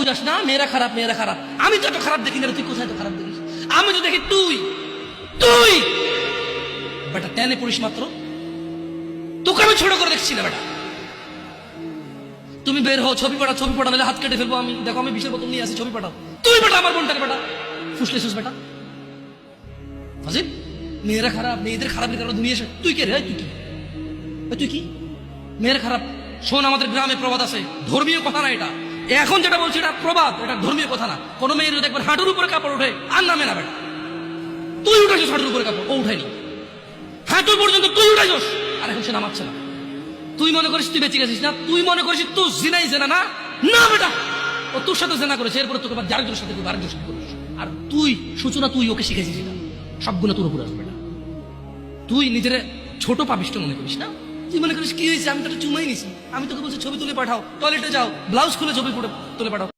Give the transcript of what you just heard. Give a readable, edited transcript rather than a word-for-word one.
বুঝাস না মেয়েরা খারাপ মেয়েরা খারাপ। আমি তো এত খারাপ দেখি না, তুই কোথায় তো খারাপ দেখিস? আমি তো দেখি তুই তুই বেটা টেনে পড়িস মাত্র, তোকে আমি ছোট করে দেখছি না বেটা। তুমি বের হও, ছবি পাঠা নাহলে হাত কেটে ফেলবো আমি। দেখো আমি বিষের বোতল নিয়ে আসি, ছবি পাঠাও। তুই বেটা আমার বোনটাকে বেটা ফুসলেছিস বেটা। হাজির মেয়েরা খারাপ, মেয়েদের খারাপের কারণে দুনিয়া এসে তুই কে রে? তুই কি মেয়েরা খারাপ? শোন, আমাদের গ্রামে প্রবাদ আছে, ধর্মীয় কথা না এটা। এখন যেটা বলছি এটা প্রবাদ, এটা ধর্মীয় কথা না। কোনো মেয়ের যদি একবার হাঁটুর উপরে কাপড় ওঠে আর নামে না বেটা। তুই উঠেছিস হাঁটুর উপরে কাপড়, ও উঠায়নি। হাঁটু পর্যন্ত তুই উঠাইছিস আর এখন সে নামাচ্ছে না। তুই মনে করিস তুই বেঁচে গেছিস না? তুই মনে করিস তুই জিনাই জেনা না? না বেটা, ও তোর সাথে জেনা করেছে, এরপরে তোকে যারেকজনের সাথে করবি, আরেকজনের সাথে করিস। আর তুই সূচনা, তুই ওকে শিখেছিস এটা, সবগুলো তোর উপরে আসবে বেটা। তুই নিজের ছোট পাপিষ্ট মনে করিস না? তুই মনে করিস কি হয়েছে, আমি তো চুমাই নিছি। আমি তোকে বলছি ছবি তুলে পাঠাও, টয়লেটে যাও, ব্লাউজ খুলে ছবি তুলে পাঠাও।